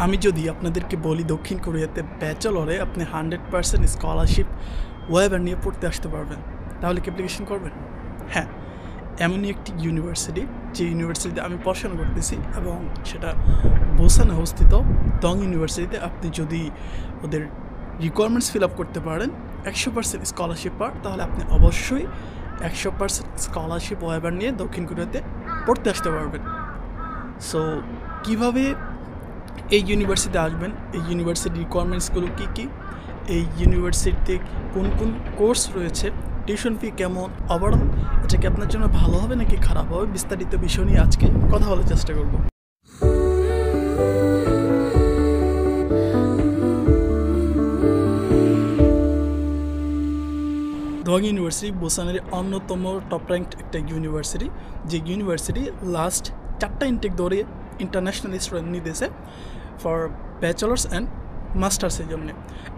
আমি যদি আপনাদেরকে বলি দক্ষিণ কোরিয়াতে ব্যাচেলরে আপনি 100% স্কলারশিপ ওয়েবার নিয়ে পড়তে আসতে পারবেন, তাহলে কি অ্যাপ্লিকেশন করবেন? হ্যাঁ, এমনই একটি ইউনিভার্সিটি যে ইউনিভার্সিটিতে আমি পড়াশোনা করতেছি এবং সেটা বুসানে অবস্থিত দং ইউনিভার্সিটিতে। আপনি যদি ওদের রিকোয়ারমেন্টস ফিল আপ করতে পারেন 100% স্কলারশিপ পার, তাহলে আপনি অবশ্যই 100% স্কলারশিপ ওয়েবার নিয়ে দক্ষিণ কোরিয়াতে পড়তে আসতে পারবেন। সো কীভাবে এই ইউনিভার্সিটিতে আসবেন, এই ইউনিভার্সিটির রিকোয়ারমেন্টসগুলো কী কী, এই ইউনিভার্সিটিতে কোন কোন কোর্স রয়েছে, টিউশন ফি কেমন, ওভারঅল এটা কি আপনার জন্য ভালো হবে নাকি খারাপ হবে, বিস্তারিত বিষয় নিয়ে আজকে কথা বলার চেষ্টা করব। দং ইউনিভার্সিটি বুসানের অন্যতম টপ র্যাঙ্কড একটা ইউনিভার্সিটি, যে ইউনিভার্সিটি লাস্ট 4টা ইনটেক ধরে ইন্টারন্যাশনাল স্টুডেন্ট নিতেছে ফর ব্যাচেলার্স অ্যান্ড মাস্টার্সের জন্য।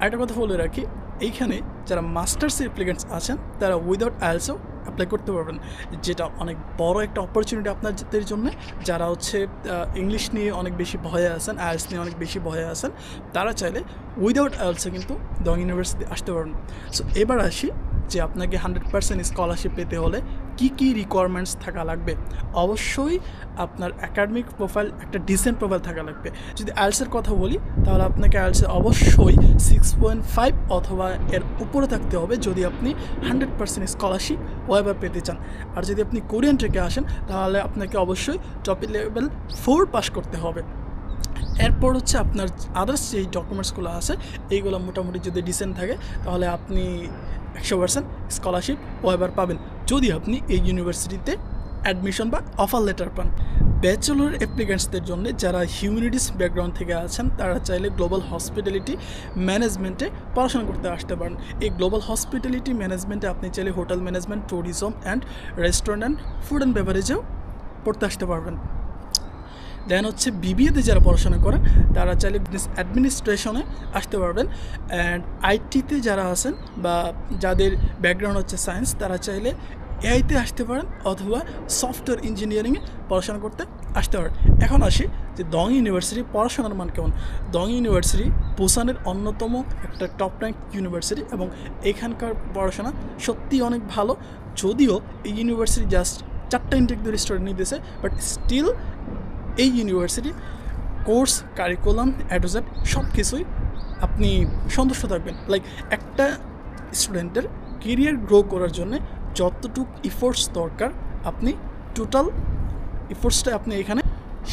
একটা কথা বলে রাখি, এইখানে যারা মাস্টার্সের অ্যাপ্লিকেন্টস আছেন তারা উইদাউট আইএলটিএসও অ্যাপ্লাই করতে পারবেন, যেটা অনেক বড় একটা অপরচুনিটি আপনাদের জন্য। যারা ইংলিশ নিয়ে অনেক বেশি ভয়ে আছেন, আইএলটিএস নিয়ে অনেক বেশি ভয়ে আছেন, তারা চাইলে উইদাউট আইএলটিএসে কিন্তু দং ইউনিভার্সিটি আসতে পারবেন। সো এবার আসি যে আপনাকে 100% স্কলারশিপ পেতে হলে কী কী রিকোয়ারমেন্টস থাকা লাগবে। অবশ্যই আপনার একাডেমিক প্রোফাইল একটা ডিসেন্ট প্রোফাইল থাকা লাগবে। যদি আইএলটিএসের কথা বলি তাহলে আপনাকে আইএলটিএসে অবশ্যই 6.5 অথবা এর উপরে থাকতে হবে যদি আপনি 100% স্কলারশিপ ওয়েবার পেতে চান। আর যদি আপনি কোরিয়ান থেকে আসেন তাহলে আপনাকে অবশ্যই টপিক লেভেল 4 পাস করতে হবে। এরপর আপনার আদার্স যেই ডকুমেন্টসগুলো আছে এইগুলো মোটামুটি যদি ডিসেন্ট থাকে তাহলে আপনি 100% স্কলারশিপ ওয়েবার পাবেন যদি আপনি এই ইউনিভার্সিটিতে অ্যাডমিশন বা অফার লেটার পান। ব্যাচেলর অ্যাপ্লিকেন্টসদের জন্য যারা হিউম্যানিটিস ব্যাকগ্রাউন্ড থেকে আছেন তারা চাইলে গ্লোবাল হসপিটালিটি ম্যানেজমেন্টে পড়াশোনা করতে আসতে পারেন। এই গ্লোবাল হসপিটালিটি ম্যানেজমেন্টে আপনি চাইলে hotel management, tourism and restaurant and food and বেভারেজেও পড়তে আসতে পারবেন। দেন বিবিএতে যারা পড়াশোনা করেন তারা চাইলে বিজনেস অ্যাডমিনিস্ট্রেশনে আসতে পারবেন। অ্যান্ড আইটিতে যারা আছেন বা যাদের ব্যাকগ্রাউন্ড সায়েন্স তারা চাইলে এআইতে আসতে পারেন অথবা সফটওয়্যার ইঞ্জিনিয়ারিংয়ে পড়াশোনা করতে আসতে পারেন। এখন আসি যে দং ইউনিভার্সিটির পড়াশোনার মান কেমন। দং ইউনিভার্সিটি বুসানের অন্যতম একটা টপ র্যাঙ্ক ইউনিভার্সিটি এবং এখানকার পড়াশোনা সত্যিই অনেক ভালো। যদিও এই ইউনিভার্সিটি জাস্ট 4টা ইনটেক ধরে স্টুডেন্ট নিতেছে, বাট স্টিল এই ইউনিভার্সিটি কোর্স, কারিকুলাম, অ্যাডোজেট সব কিছুই আপনি সন্তুষ্ট থাকবেন। লাইক একটা স্টুডেন্টের কেরিয়ার গ্রো করার জন্য যতটুকু ইফোর্টস দরকার আপনি টোটাল ইফোর্টসটা আপনি এখানে।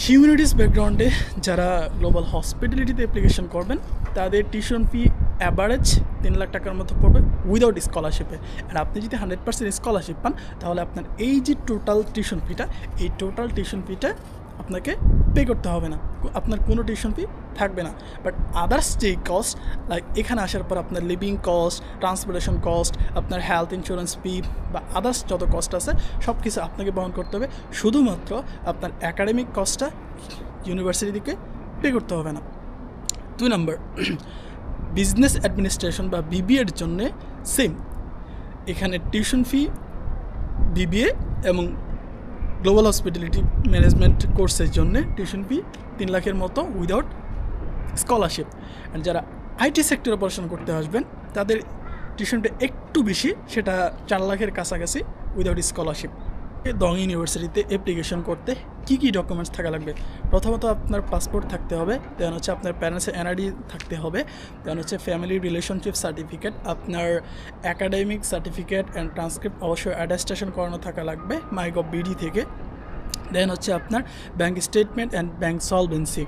হিউম্যানিটিস ব্যাকগ্রাউন্ডে যারা গ্লোবাল হসপিটালিটিতে অ্যাপ্লিকেশন করবেন তাদের টিউশন ফি অ্যাভারেজ 3 লাখ টাকার মতো পড়বে উইদাউট স্কলারশিপে। আর আপনি যদি 100% স্কলারশিপ পান তাহলে আপনার এই যে টোটাল টিউশন ফিটা, এই টোটাল টিউশন ফিটা আপনাকে পে করতে হবে না, আপনার কোনো টিউশন ফি থাকবে না। বাট আদার্স যেই কস্ট, লাইক এখানে আসার পর আপনার লিভিং কস্ট, ট্রান্সপোর্টেশন কস্ট, আপনার হেলথ ইন্স্যুরেন্স ফি বা আদার্স যত কস্ট আছে সব কিছু আপনাকে বহন করতে হবে। শুধুমাত্র আপনার অ্যাকাডেমিক কস্টটা ইউনিভার্সিটি থেকে পে করতে হবে না। 2 নম্বর, বিজনেস অ্যাডমিনিস্ট্রেশন বা বিবিএর জন্যে সেম, এখানে টিউশন ফি বিবিএ এবং গ্লোবাল হসপিটালিটি ম্যানেজমেন্ট কোর্সের জন্য টিউশন ফি 3 লাখের মতো উইদাউট স্কলারশিপ। অ্যান্ড যারা আইটি সেক্টরে পড়াশোনা করতে আসবেন তাদের টিউশনটা একটু বেশি, সেটা 4 লাখের কাছাকাছি উইদাউট স্কলারশিপ। দং ইউনিভার্সিটিতে অ্যাপ্লিকেশন করতে কী কী ডকুমেন্টস থাকা লাগবে? প্রথমত আপনার পাসপোর্ট থাকতে হবে, দেন আপনার প্যারেন্টসের এনআইডি থাকতে হবে, দেন ফ্যামিলি রিলেশনশিপ সার্টিফিকেট, আপনার অ্যাকাডেমিক সার্টিফিকেট অ্যান্ড ট্রান্সক্রিপ্ট অবশ্যই অ্যাটাস্টেশন করানো থাকা লাগবে মাইগভ বিডি থেকে। দেন আপনার bank statement and bank solvency.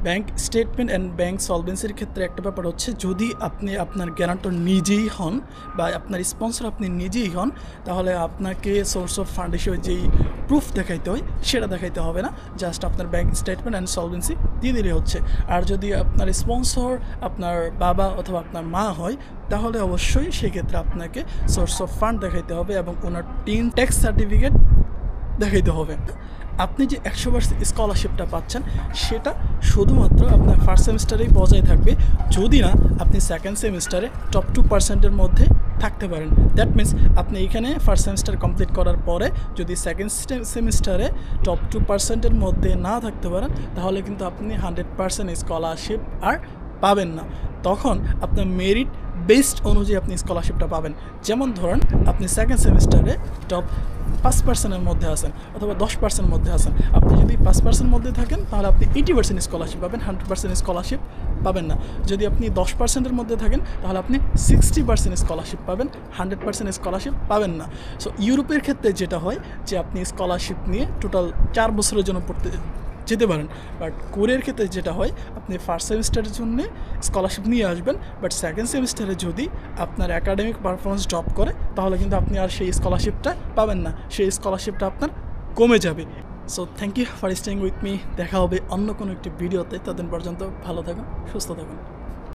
Bank statement and bank সলভেন্সির ক্ষেত্রে একটা ব্যাপার যদি আপনি আপনার গ্যারান্টর নিজেই হন বা আপনার স্পন্সর আপনি নিজেই হন তাহলে আপনাকে সোর্স অফ ফান্ড হিসেবে যেই প্রুফ দেখাইতে হয় সেটা দেখাইতে হবে না, জাস্ট আপনার ব্যাঙ্ক স্টেটমেন্ট অ্যান্ড সলভেন্সি দিয়ে দিলে হচ্ছে। আর যদি আপনার স্পন্সর আপনার বাবা অথবা আপনার মা হয় তাহলে অবশ্যই সেক্ষেত্রে আপনাকে সোর্স অফ ফান্ড দেখাইতে হবে এবং ওনার 3 ট্যাক্স সার্টিফিকেট দেখাইতে হবে। আপনি যে 100% স্কলারশিপটা পাচ্ছেন সেটা শুধুমাত্র আপনার ফার্স্ট সেমিস্টারেই বজায় থাকবে যদি না আপনি সেকেন্ড সেমিস্টারে টপ 2%-এর মধ্যে থাকতে পারেন। দ্যাট মিন্স আপনি এখানে ফার্স্ট সেমিস্টার কমপ্লিট করার পরে যদি সেকেন্ড সেমিস্টারে টপ 2%-এর মধ্যে না থাকতে পারেন তাহলে কিন্তু আপনি 100% স্কলারশিপ আর পাবেন না। তখন আপনার মেরিট বেসড অনুযায়ী আপনি স্কলারশিপটা পাবেন। যেমন ধরেন আপনি সেকেন্ড সেমিস্টারে টপ 5%-এর মধ্যে আছেন অথবা 10%-এর মধ্যে আছেন, আপনি যদি 5% মধ্যে থাকেন তাহলে আপনি 80% স্কলারশিপ পাবেন, 100% স্কলারশিপ পাবেন না। যদি আপনি 10%-এর মধ্যে থাকেন তাহলে আপনি 60% স্কলারশিপ পাবেন, 100% স্কলারশিপ পাবেন না। সো ইউরোপের ক্ষেত্রে যেটা হয় যে আপনি স্কলারশিপ নিয়ে টোটাল 4 বছরের জন্য পড়তে যেতে পারেন, বাট কোরিয়ার ক্ষেত্রে যেটা হয় আপনি ফার্স্ট সেমিস্টারের জন্য স্কলারশিপ নিয়ে আসবেন, বাট সেকেন্ড সেমিস্টারে যদি আপনার একাডেমিক পারফরমেন্স ড্রপ করে তাহলে কিন্তু আপনি আর সেই স্কলারশিপটা পাবেন না, সেই স্কলারশিপটা আপনার কমে যাবে। So thank you for staying with me. দেখা হবে অন্য কোনো একটি ভিডিওতে, ততদিন পর্যন্ত ভালো থাকুন, সুস্থ থাকুন।